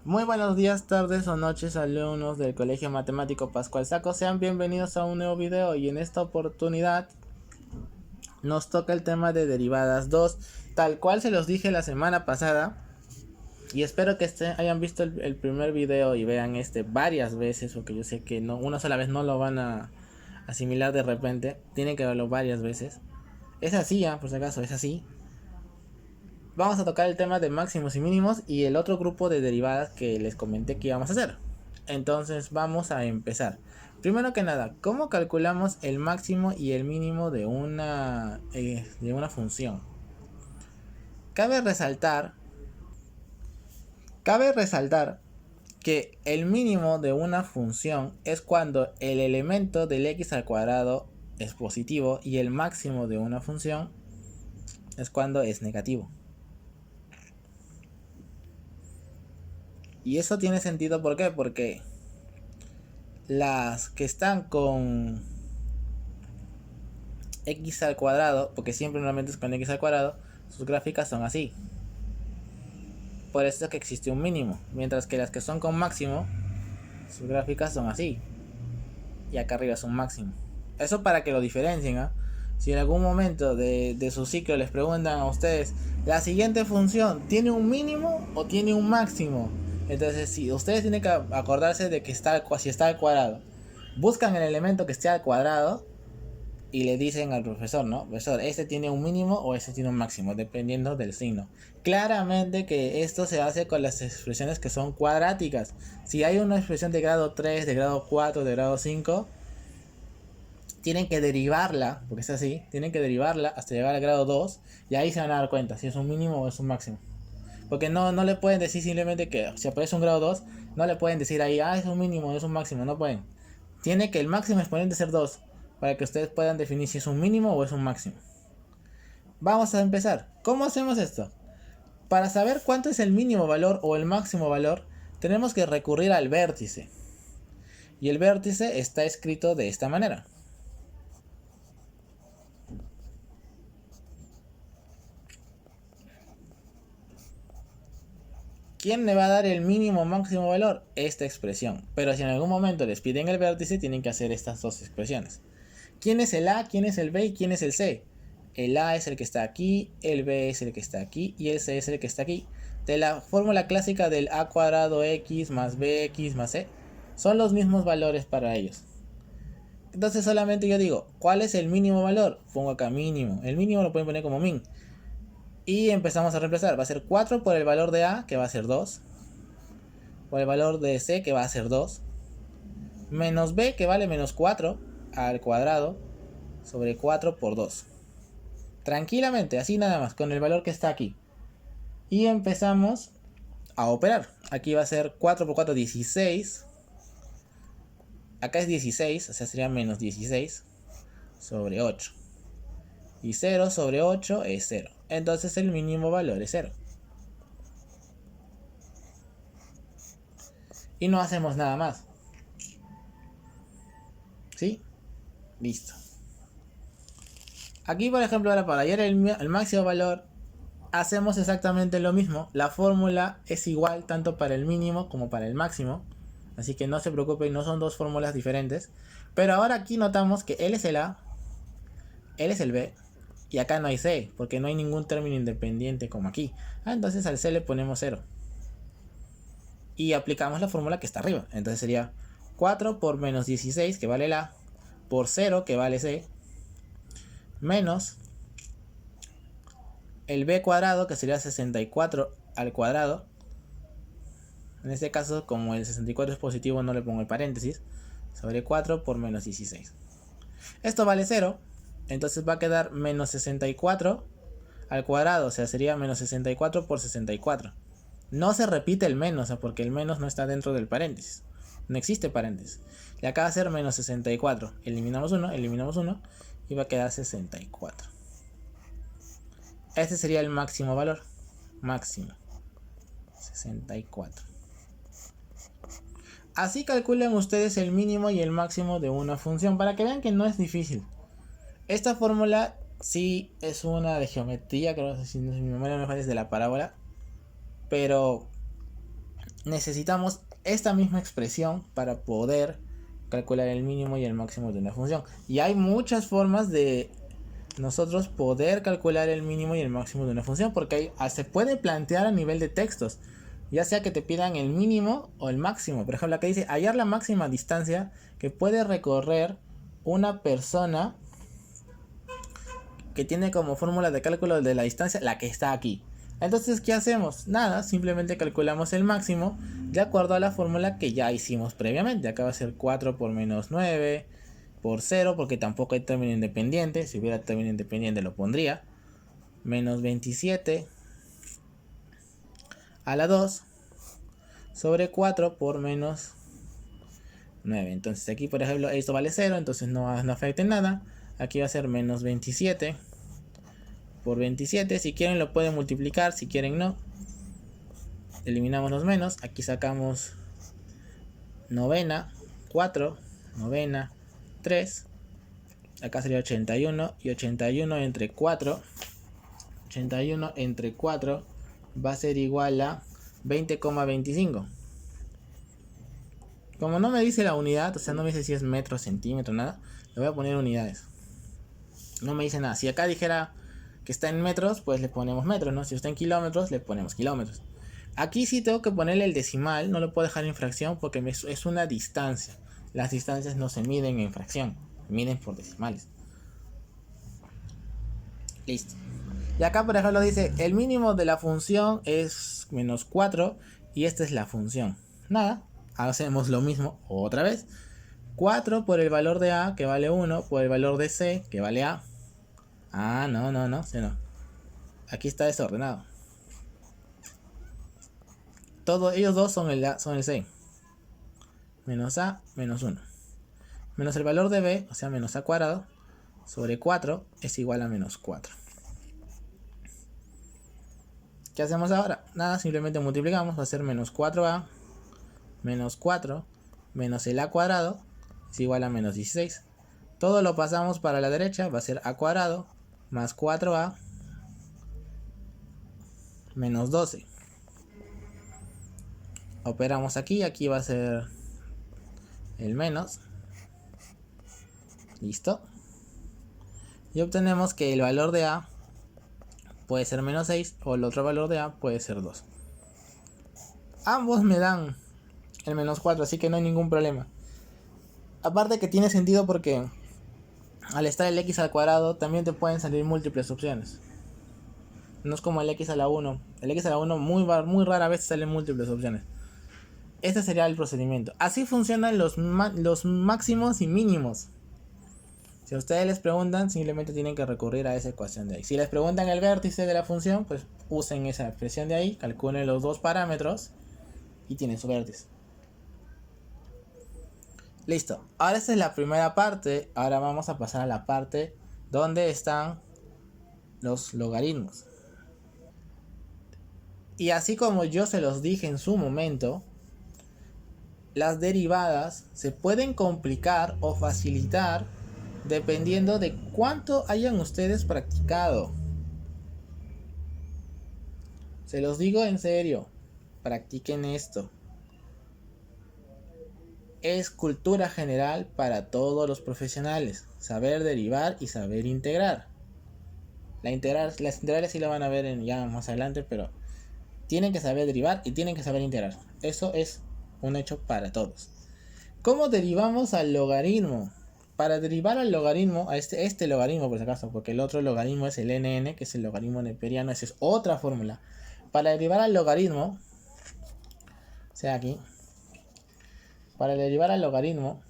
Muy buenos días, tardes o noches, alumnos del Colegio Matemático Pascual Saco. Sean bienvenidos a un nuevo video y en esta oportunidad nos toca el tema de derivadas 2, tal cual se los dije la semana pasada. Y espero que hayan visto el primer video y vean este varias veces, porque yo sé que no, una sola vez no lo van a asimilar de repente. Tienen que verlo varias veces. Es así, por si acaso, es así. Vamos a tocar el tema de máximos y mínimos y el otro grupo de derivadas que les comenté que íbamos a hacer. Entonces vamos a empezar. Primero que nada, ¿cómo calculamos el máximo y el mínimo de una función? Cabe resaltar, cabe resaltar que el mínimo de una función es cuando el elemento del x al cuadrado es positivo y el máximo de una función es cuando es negativo. Y eso tiene sentido, ¿por qué? Porque las que están con x al cuadrado, porque siempre normalmente es con x al cuadrado, sus gráficas son así. Por eso es que existe un mínimo. Mientras que las que son con máximo, sus gráficas son así. Y acá arriba es un máximo. Eso para que lo diferencien, ¿eh? Si en algún momento de su ciclo les preguntan a ustedes, ¿la siguiente función tiene un mínimo o tiene un máximo? Entonces, si ustedes tienen que acordarse de que si está al cuadrado, buscan el elemento que esté al cuadrado y le dicen al profesor, ¿no? Profesor, este tiene un mínimo o este tiene un máximo, dependiendo del signo. Claramente que esto se hace con las expresiones que son cuadráticas. Si hay una expresión de grado 3, de grado 4, de grado 5, tienen que derivarla, porque es así, tienen que derivarla hasta llegar al grado 2 y ahí se van a dar cuenta si es un mínimo o es un máximo. Porque no le pueden decir simplemente que si aparece un grado 2, no le pueden decir ahí, es un mínimo, es un máximo, no pueden. Tiene que el máximo exponente ser 2 para que ustedes puedan definir si es un mínimo o es un máximo. Vamos a empezar. ¿Cómo hacemos esto? Para saber cuánto es el mínimo valor o el máximo valor, tenemos que recurrir al vértice. Y el vértice está escrito de esta manera. ¿Quién le va a dar el mínimo o máximo valor? Esta expresión. Pero si en algún momento les piden el vértice, tienen que hacer estas dos expresiones. ¿Quién es el A? ¿Quién es el B? ¿Y quién es el C? El A es el que está aquí, el B es el que está aquí y el C es el que está aquí. De la fórmula clásica del A cuadrado X más BX más C, son los mismos valores para ellos. Entonces solamente yo digo, ¿cuál es el mínimo valor? Pongo acá mínimo. El mínimo lo pueden poner como min. Y empezamos a reemplazar. Va a ser 4 por el valor de A, que va a ser 2. Por el valor de C, que va a ser 2. Menos B, que vale menos 4 al cuadrado sobre 4 por 2. Tranquilamente, así nada más, con el valor que está aquí. Y empezamos a operar. Aquí va a ser 4 por 4, 16. Acá es 16, o sea, sería menos 16 sobre 8. Y 0 sobre 8 es 0. Entonces el mínimo valor es 0. Y no hacemos nada más. ¿Sí? Listo. Aquí, por ejemplo, ahora para hallar el máximo valor, hacemos exactamente lo mismo. La fórmula es igual tanto para el mínimo como para el máximo. Así que no se preocupen, no son dos fórmulas diferentes. Pero ahora aquí notamos que L es el A, L es el B, y acá no hay C, porque no hay ningún término independiente como aquí. Entonces al C le ponemos 0. Y aplicamos la fórmula que está arriba. Entonces sería 4 por menos 16, que vale el A, por 0, que vale C, menos el B cuadrado, que sería 64 al cuadrado. En este caso, como el 64 es positivo, no le pongo el paréntesis. Sobre 4 por menos 16. Esto vale 0. Entonces va a quedar menos 64 al cuadrado. O sea, sería menos 64 por 64. No se repite el menos, porque el menos no está dentro del paréntesis. No existe paréntesis. Le acaba de ser menos 64. Eliminamos 1, eliminamos 1. Y va a quedar 64. Este sería el máximo valor. Máximo. 64. Así calculan ustedes el mínimo y el máximo de una función. Para que vean que no es difícil. Esta fórmula sí es una de geometría. Creo que si mi memoria no me falla es de la parábola. Pero necesitamos esta misma expresión para poder calcular el mínimo y el máximo de una función. Y hay muchas formas de nosotros poder calcular el mínimo y el máximo de una función, porque se puede plantear a nivel de textos, ya sea que te pidan el mínimo o el máximo. Por ejemplo, acá dice hallar la máxima distancia que puede recorrer una persona que tiene como fórmula de cálculo de la distancia la que está aquí. Entonces, ¿qué hacemos? Nada, simplemente calculamos el máximo de acuerdo a la fórmula que ya hicimos previamente. Acá va a ser 4 por menos 9 por 0, porque tampoco hay término independiente. Si hubiera término independiente lo pondría. Menos 27 a la 2 sobre 4 por menos 9. Entonces aquí, por ejemplo, esto vale 0, entonces no afecta en nada. Aquí va a ser menos 27 por 27. Si quieren lo pueden multiplicar, si quieren no. Eliminamos los menos. Aquí sacamos novena, 4, novena, 3. Acá sería 81. Y 81 entre 4. 81 entre 4 va a ser igual a 20,25. Como no me dice la unidad, o sea, no me dice si es metro, centímetro, nada, le voy a poner unidades. No me dice nada. Si acá dijera que está en metros, pues le ponemos metros, ¿no? Si está en kilómetros, le ponemos kilómetros. Aquí sí tengo que ponerle el decimal, no lo puedo dejar en fracción porque es una distancia. Las distancias no se miden en fracción, se miden por decimales. Listo. Y acá, por ejemplo, dice el mínimo de la función es menos 4 y esta es la función. Nada, hacemos lo mismo otra vez. 4 por el valor de A, que vale 1, por el valor de C, que vale A. Ah, no, sí, no. Aquí está desordenado. Todos ellos dos son el C. Menos A, menos 1. Menos el valor de B, o sea, menos A cuadrado, sobre 4 es igual a menos 4. ¿Qué hacemos ahora? Nada, simplemente multiplicamos, va a ser menos 4A, menos 4, menos el A cuadrado, es igual a menos 16. Todo lo pasamos para la derecha, va a ser A cuadrado, más 4A, menos 12. Operamos aquí, aquí va a ser el menos. Listo. Y obtenemos que el valor de A puede ser menos 6 o el otro valor de A puede ser 2. Ambos me dan el menos 4, así que no hay ningún problema. Aparte que tiene sentido porque al estar el x al cuadrado también te pueden salir múltiples opciones. No es como el x a la 1. El x a la 1 muy rara vez salen múltiples opciones. Este sería el procedimiento. Así funcionan los máximos y mínimos. Si a ustedes les preguntan, simplemente tienen que recurrir a esa ecuación de ahí. Si les preguntan el vértice de la función, pues usen esa expresión de ahí, calculen los dos parámetros y tienen su vértice. Listo. Ahora esta es la primera parte. Ahora vamos a pasar a la parte donde están los logaritmos. Y así como yo se los dije en su momento, las derivadas se pueden complicar o facilitar dependiendo de cuánto hayan ustedes practicado. Se los digo en serio, practiquen esto. Es cultura general para todos los profesionales, saber derivar y saber integrar. Las integrales sí lo van a ver ya más adelante, pero tienen que saber derivar y tienen que saber integrar. Eso es un hecho para todos. ¿Cómo derivamos al logaritmo? Para derivar al logaritmo, a este logaritmo por si acaso, porque el otro logaritmo es el NN, que es el logaritmo neperiano, esa es otra fórmula. Para derivar al logaritmo, o sea aquí, para derivar al logaritmo,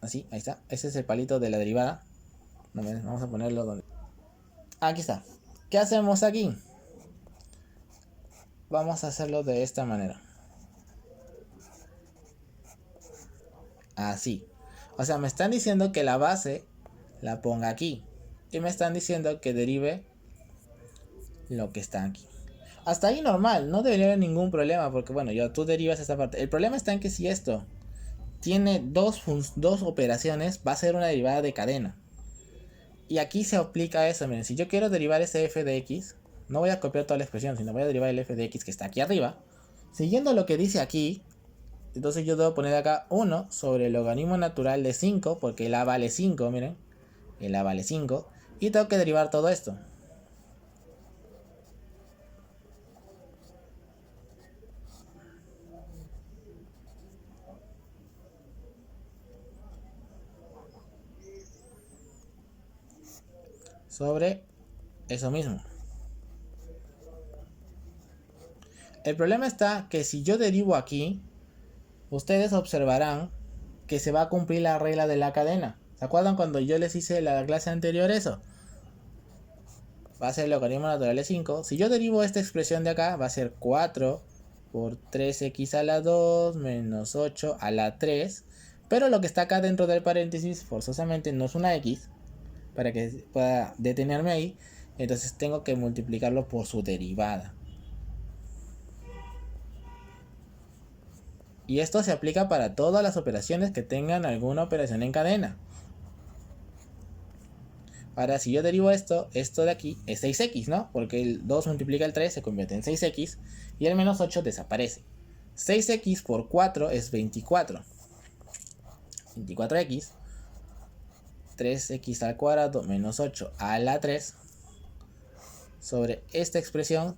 así, ahí está, ese es el palito de la derivada. Vamos a ponerlo donde... Aquí está. ¿Qué hacemos aquí? Vamos a hacerlo de esta manera. Así. O sea, me están diciendo que la base la ponga aquí. Y me están diciendo que derive lo que está aquí. Hasta ahí normal, no debería haber ningún problema. Porque bueno, tú derivas esta parte. El problema está en que si esto tiene dos operaciones, va a ser una derivada de cadena. Y aquí se aplica eso, miren, si yo quiero derivar ese f de x, no voy a copiar toda la expresión, sino voy a derivar el f de x que está aquí arriba. Siguiendo lo que dice aquí, entonces yo debo poner acá 1 sobre el logaritmo natural de 5, porque el a vale 5, miren, el a vale 5, y tengo que derivar todo esto. Sobre eso mismo. El problema está que si yo derivo aquí, ustedes observarán que se va a cumplir la regla de la cadena. ¿Se acuerdan cuando yo les hice la clase anterior eso? Va a ser el logaritmo natural de 5. Si yo derivo esta expresión de acá, va a ser 4 por 3x a la 2 menos 8 a la 3. Pero lo que está acá dentro del paréntesis forzosamente no es una x, para que pueda detenerme ahí. Entonces tengo que multiplicarlo por su derivada. Y esto se aplica para todas las operaciones que tengan alguna operación en cadena. Ahora, si yo derivo esto de aquí es 6x, ¿no? Porque el 2 multiplica el 3, se convierte en 6x. Y el menos 8 desaparece. 6x por 4 es 24. 24x. 3x al cuadrado menos 8 a la 3. Sobre esta expresión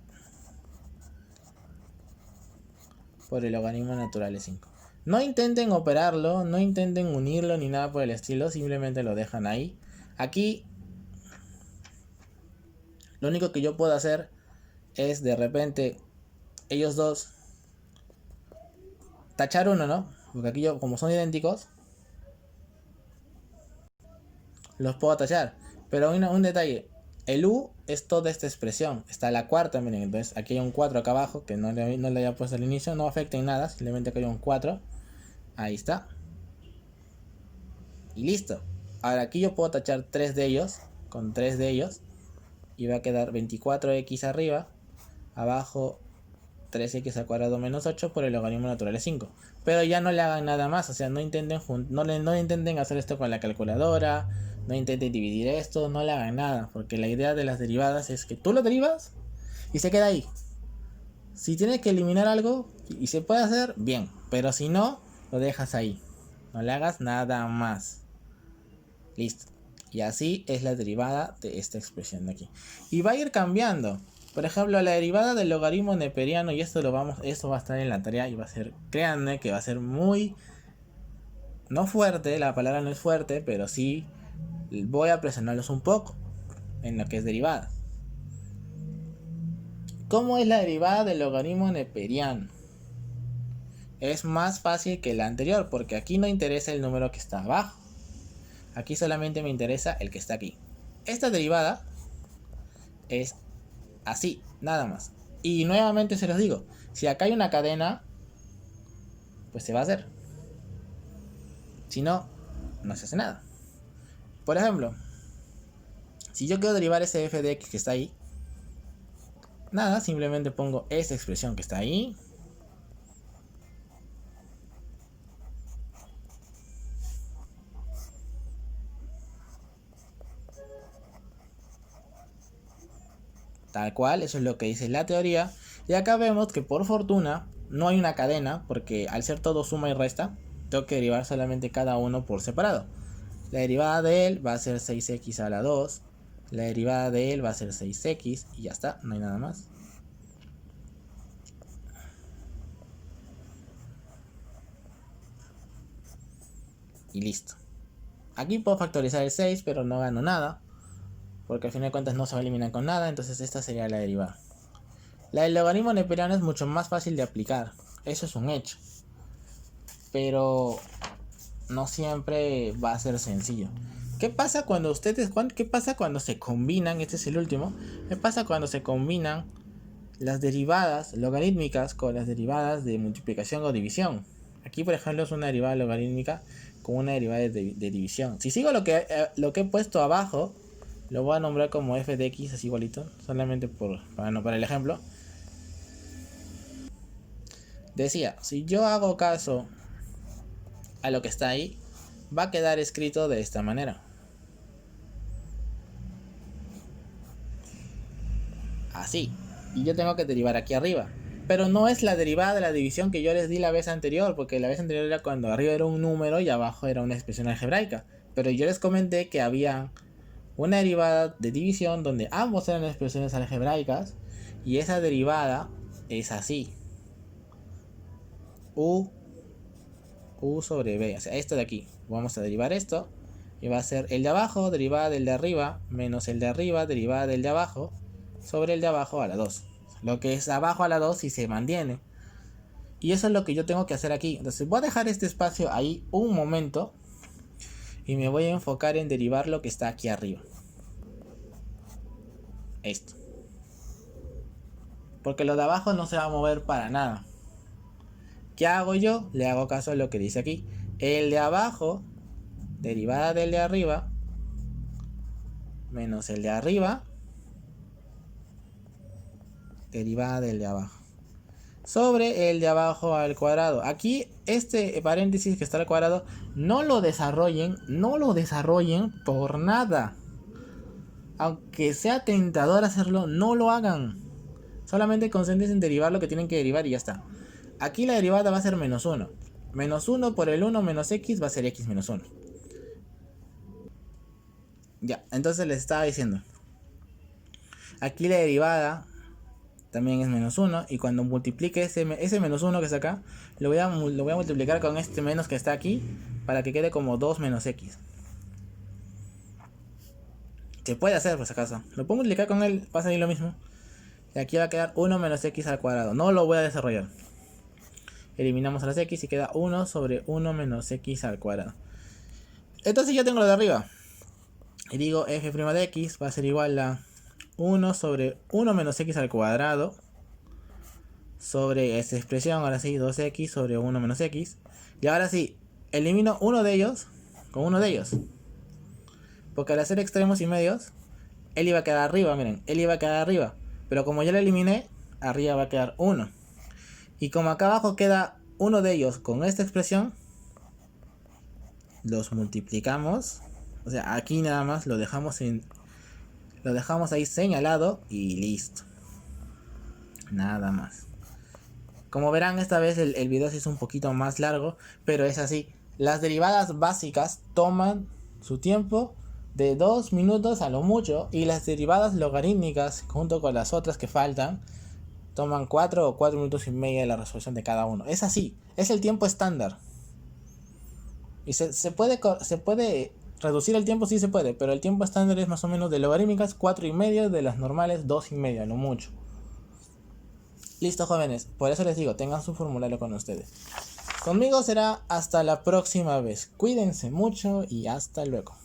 por el logaritmo natural de 5. No intenten operarlo, no intenten unirlo ni nada por el estilo. Simplemente lo dejan ahí. Aquí lo único que yo puedo hacer es de repente ellos dos tachar uno, ¿no? Porque aquí yo, como son idénticos, los puedo tachar. Pero un detalle, el u es toda esta expresión. Está la cuarta, miren, entonces aquí hay un 4 acá abajo que no le había puesto al inicio. No afecta en nada, simplemente que hay un 4. Ahí está. Y listo. Ahora aquí yo puedo tachar 3 de ellos, con 3 de ellos. Y va a quedar 24x arriba, abajo 3x al cuadrado menos 8 por el logaritmo natural de 5. Pero ya no le hagan nada más, o sea, no intenten hacer esto con la calculadora, no intenten dividir esto, no le hagan nada, porque la idea de las derivadas es que tú lo derivas y se queda ahí. Si tienes que eliminar algo y se puede hacer, bien, pero si no, lo dejas ahí, no le hagas nada más. Listo. Y así es la derivada de esta expresión de aquí. Y va a ir cambiando. Por ejemplo, la derivada del logaritmo neperiano, y esto va a estar en la tarea y va a ser, créanme que va a ser muy, no fuerte, la palabra no es fuerte, pero sí voy a presionarlos un poco en lo que es derivada. ¿Cómo es la derivada del logaritmo neperiano? Es más fácil que la anterior, porque aquí no interesa el número que está abajo. Aquí solamente me interesa el que está aquí. Esta derivada es así, nada más. Y nuevamente se los digo, si acá hay una cadena, pues se va a hacer. Si no, no se hace nada. Por ejemplo, si yo quiero derivar ese f de x que está ahí, nada, simplemente pongo esa expresión que está ahí. Tal cual, eso es lo que dice la teoría. Y acá vemos que por fortuna no hay una cadena, porque al ser todo suma y resta, tengo que derivar solamente cada uno por separado. La derivada de él va a ser 6x a la 2. La derivada de él va a ser 6x y ya está, no hay nada más. Y listo. Aquí puedo factorizar el 6, pero no gano nada, porque al fin de cuentas no se va a eliminar con nada, entonces esta sería la derivada. La del logaritmo neperiano es mucho más fácil de aplicar, eso es un hecho. Pero no siempre va a ser sencillo. ¿Qué pasa cuando se combinan? Este es el último. ¿Qué pasa cuando se combinan las derivadas logarítmicas con las derivadas de multiplicación o división? Aquí, por ejemplo, es una derivada logarítmica con una derivada de división. Si sigo lo que he puesto abajo, lo voy a nombrar como f de x, así igualito, solamente para el ejemplo. Decía, si yo hago caso a lo que está ahí, va a quedar escrito de esta manera. así. Y yo tengo que derivar aquí arriba. Pero no es la derivada de la división que yo les di la vez anterior, porque la vez anterior era cuando arriba era un número y abajo era una expresión algebraica. Pero yo les comenté que había una derivada de división donde ambos eran expresiones algebraicas, y esa derivada es así. U sobre B, o sea, esto de aquí. Vamos a derivar esto y va a ser el de abajo derivada del de arriba menos el de arriba derivada del de abajo sobre el de abajo a la 2. Lo que es abajo a la 2 si se mantiene. Y eso es lo que yo tengo que hacer aquí. Entonces voy a dejar este espacio ahí un momento y me voy a enfocar en derivar lo que está aquí arriba. Esto. Porque lo de abajo no se va a mover para nada. ¿Qué hago yo? Le hago caso a lo que dice aquí. El de abajo, derivada del de arriba, menos el de arriba, derivada del de abajo, sobre el de abajo al cuadrado. Aquí este paréntesis que está al cuadrado, no lo desarrollen por nada. Aunque sea tentador hacerlo, no lo hagan. Solamente concéntrense en derivar lo que tienen que derivar y ya está. Aquí la derivada va a ser menos 1. Menos 1 por el 1 menos x va a ser x menos 1. Ya, entonces les estaba diciendo. Aquí la derivada también es menos 1. Y cuando multiplique ese menos 1 que está acá, lo voy a multiplicar con este menos que está aquí, para que quede como 2 menos x. Se puede hacer por si acaso. Lo puedo multiplicar con él, va a salir lo mismo. Y aquí va a quedar 1 menos x al cuadrado. No lo voy a desarrollar. Eliminamos a las x y queda 1 sobre 1 menos x al cuadrado. Entonces ya tengo lo de arriba. Y digo f' de x va a ser igual a 1 sobre 1 menos x al cuadrado sobre esta expresión, ahora sí, 2x sobre 1 menos x. Y ahora sí, elimino uno de ellos con uno de ellos. Porque al hacer extremos y medios, él iba a quedar arriba, miren, él iba a quedar arriba. Pero como ya lo eliminé, arriba va a quedar 1. Y como acá abajo queda uno de ellos con esta expresión, los multiplicamos. O sea, aquí nada más lo dejamos ahí señalado y listo. Nada más. Como verán, esta vez el video se hizo un poquito más largo, pero es así. Las derivadas básicas toman su tiempo de 2 minutos a lo mucho, y las derivadas logarítmicas, junto con las otras que faltan, toman 4 o 4 minutos y medio de la resolución de cada uno. Es así, es el tiempo estándar. Y se puede reducir el tiempo, sí se puede, pero el tiempo estándar es más o menos de logarítmicas 4 y medio, de las normales 2 y medio, a lo mucho. Listo, jóvenes, por eso les digo, tengan su formulario con ustedes. Conmigo será hasta la próxima vez. Cuídense mucho y hasta luego.